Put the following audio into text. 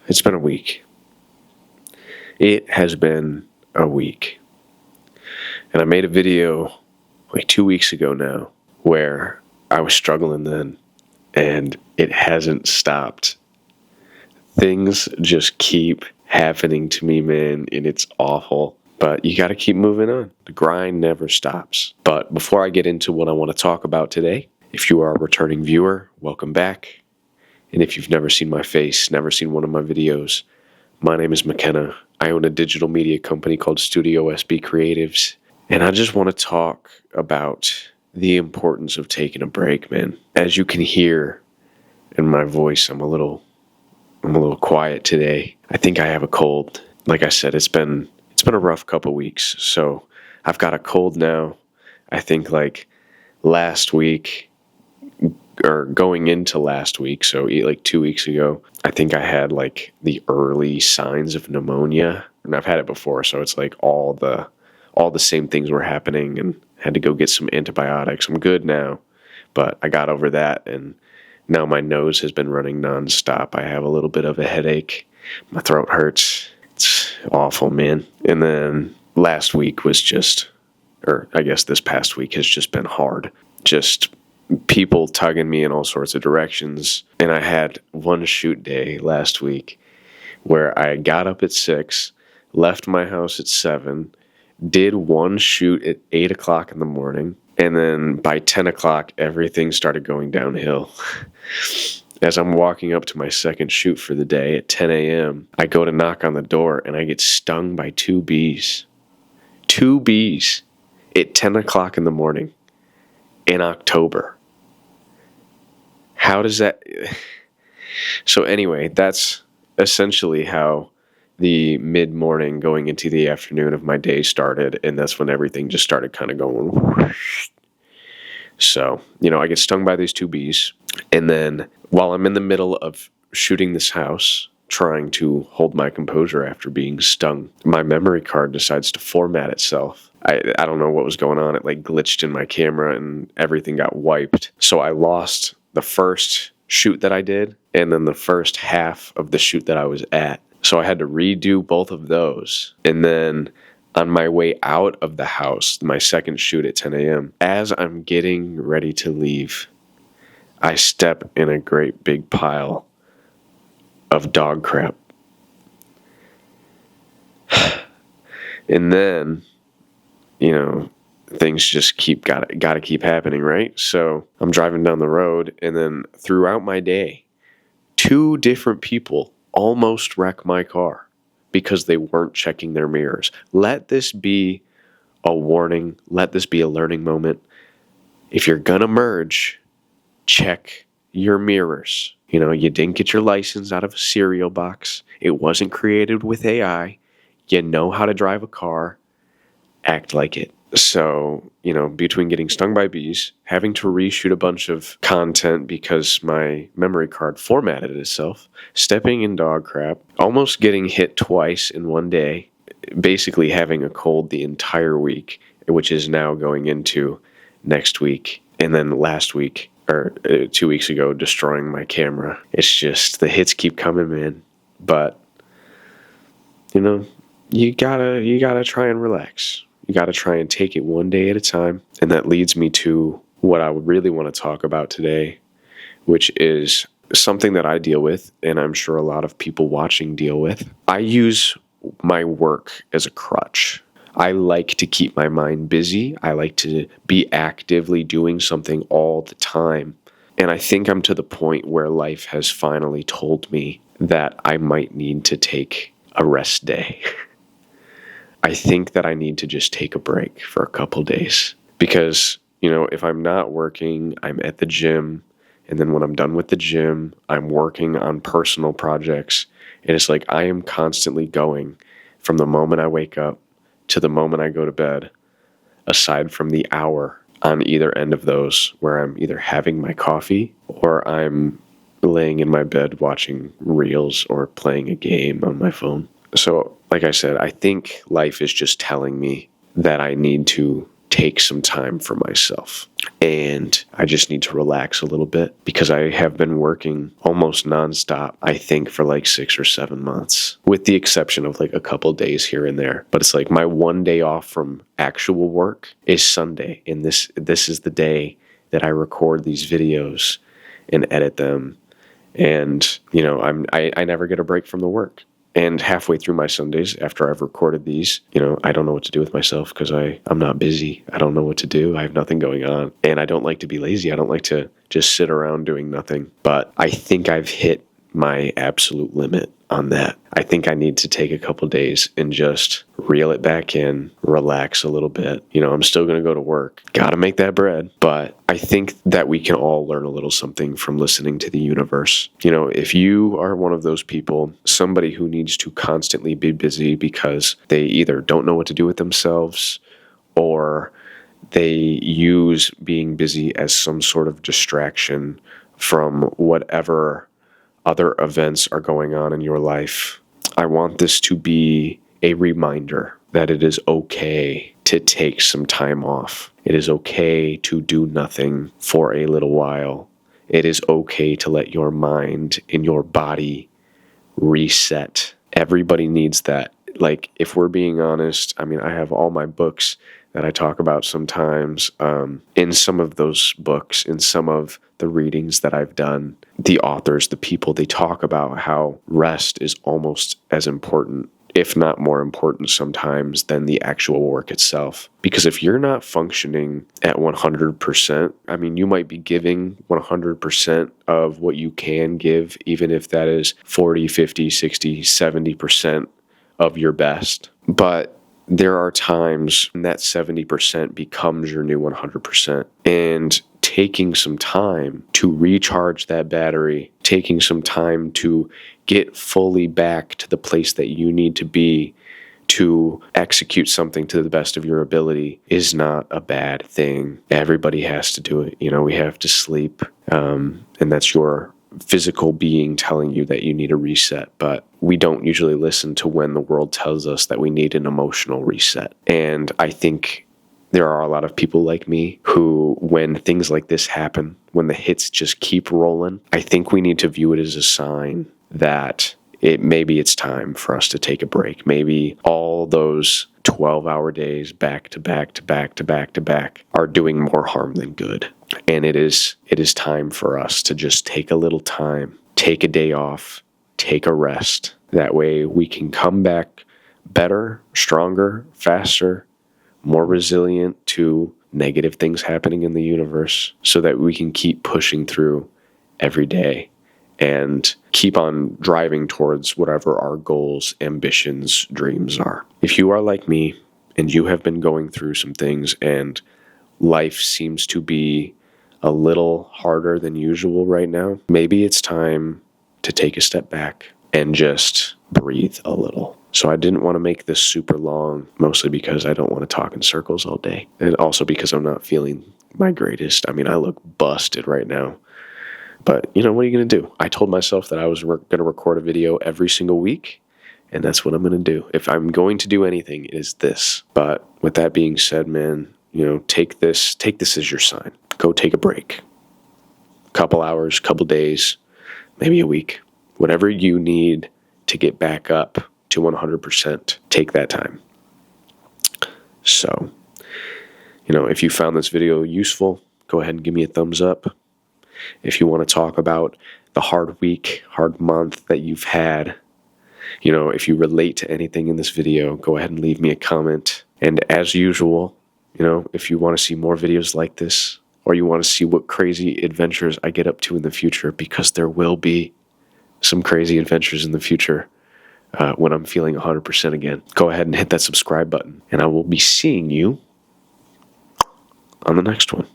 It's been a week. It has been a week. And I made a video like 2 weeks ago now where I was struggling then, and it hasn't stopped. Things just keep happening to me, man, and it's awful. But you got to keep moving on. The grind never stops. But before I get into what I want to talk about today, if you are a returning viewer, welcome back. And if you've never seen my face, never seen one of my videos, my name is McKenna. I own a digital media company called Studio SB Creatives. And I just want to talk about the importance of taking a break, man. As you can hear in my voice, I'm a little quiet today. I think I have a cold. Like I said, it's been a rough couple weeks. So I've got a cold now. I think like last week, or going into last week, so like 2 weeks ago, I think I had like the early signs of pneumonia. And I've had it before, so it's like all the same things were happening, and had to go get some antibiotics. I'm good now, but I got over that, and now my nose has been running nonstop. I have a little bit of a headache. My throat hurts. It's awful, man. And then last week was just, or I guess this past week has just been hard. Just people tugging me in all sorts of directions. And I had one shoot day last week where I got up at 6, left my house at 7, did one shoot at 8 o'clock in the morning, and then by 10 o'clock, everything started going downhill. As I'm walking up to my second shoot for the day at 10 a.m., I go to knock on the door, and I get stung by 2 bees. 2 bees at 10 o'clock in the morning in October. How does that... So anyway, that's essentially how the mid-morning going into the afternoon of my day started, and that's when everything just started kind of going whoosh. So, I get stung by these 2 bees, and then while I'm in the middle of shooting this house, trying to hold my composure after being stung, my memory card decides to format itself. I don't know what was going on. It like glitched in my camera and everything got wiped. So I lost the first shoot that I did, and then the first half of the shoot that I was at. So I had to redo both of those. And then on my way out of the house, my second shoot at 10 a.m., as I'm getting ready to leave, I step in a great big pile of dog crap. And then, things just gotta keep happening, right? So I'm driving down the road, and then throughout my day, 2 different people almost wreck my car because they weren't checking their mirrors. Let this be a warning. Let this be a learning moment. If you're gonna merge, check your mirrors. You didn't get your license out of a cereal box. It wasn't created with AI. You know how to drive a car. Act like it. So, between getting stung by bees, having to reshoot a bunch of content because my memory card formatted itself, stepping in dog crap, almost getting hit twice in one day, basically having a cold the entire week, which is now going into next week, and then last week, or 2 weeks ago, destroying my camera. It's just, the hits keep coming, man. But, you gotta try and relax. You got to try and take it one day at a time. And that leads me to what I would really want to talk about today, which is something that I deal with, and I'm sure a lot of people watching deal with. I use my work as a crutch. I like to keep my mind busy. I like to be actively doing something all the time. And I think I'm to the point where life has finally told me that I might need to take a rest day. I think that I need to just take a break for a couple days because, if I'm not working, I'm at the gym. And then when I'm done with the gym, I'm working on personal projects. And it's like I am constantly going from the moment I wake up to the moment I go to bed, aside from the hour on either end of those where I'm either having my coffee or I'm laying in my bed watching reels or playing a game on my phone. So, like I said, I think life is just telling me that I need to take some time for myself. and I just need to relax a little bit because I have been working almost nonstop, I think, for like 6 or 7 months, with the exception of like a couple days here and there. But it's like my one day off from actual work is Sunday, and this is the day that I record these videos and edit them. And, I never get a break from the work. And halfway through my Sundays, after I've recorded these, I don't know what to do with myself because I'm not busy. I don't know what to do. I have nothing going on. And I don't like to be lazy. I don't like to just sit around doing nothing. But I think I've hit my absolute limit on that. I think I need to take a couple days and just reel it back in, relax a little bit. I'm still going to go to work. Got to make that bread. But I think that we can all learn a little something from listening to the universe. If you are one of those people, somebody who needs to constantly be busy because they either don't know what to do with themselves or they use being busy as some sort of distraction from whatever other events are going on in your life, I want this to be a reminder that it is okay to take some time off. It is okay to do nothing for a little while. It is okay to let your mind and your body reset. Everybody needs that. Like, if we're being honest, I have all my books that I talk about sometimes. In some of those books, in some of the readings that I've done, the authors, the people, they talk about how rest is almost as important, if not more important sometimes, than the actual work itself. Because if you're not functioning at 100%, you might be giving 100% of what you can give, even if that is 40, 50, 60, 70% of your best. But there are times when that 70% becomes your new 100%. And taking some time to recharge that battery, taking some time to get fully back to the place that you need to be to execute something to the best of your ability is not a bad thing. Everybody has to do it. We have to sleep, and that's your physical being telling you that you need a reset, but we don't usually listen to when the world tells us that we need an emotional reset. And I think there are a lot of people like me who, when things like this happen, when the hits just keep rolling, I think we need to view it as a sign that maybe it's time for us to take a break. Maybe all those 12-hour days back to back to back to back to back are doing more harm than good. And it is time for us to just take a little time, take a day off, take a rest. That way we can come back better, stronger, faster, more resilient to negative things happening in the universe, so that we can keep pushing through every day and keep on driving towards whatever our goals, ambitions, dreams are. If you are like me and you have been going through some things and life seems to be a little harder than usual right now, maybe it's time to take a step back and just breathe a little. So I didn't want to make this super long, mostly because I don't want to talk in circles all day. And also because I'm not feeling my greatest. I look busted right now. But, what are you going to do? I told myself that I was going to record a video every single week, and that's what I'm going to do. If I'm going to do anything, it is this. But with that being said, man, take this as your sign. Go take a break. Couple hours, couple days, maybe a week. Whatever you need to get back up to 100%, take that time. So, if you found this video useful, go ahead and give me a thumbs up. If you want to talk about the hard week, hard month that you've had, if you relate to anything in this video, go ahead and leave me a comment. And as usual, if you want to see more videos like this, or you want to see what crazy adventures I get up to in the future, because there will be some crazy adventures in the future when I'm feeling 100% again, go ahead and hit that subscribe button. And I will be seeing you on the next one.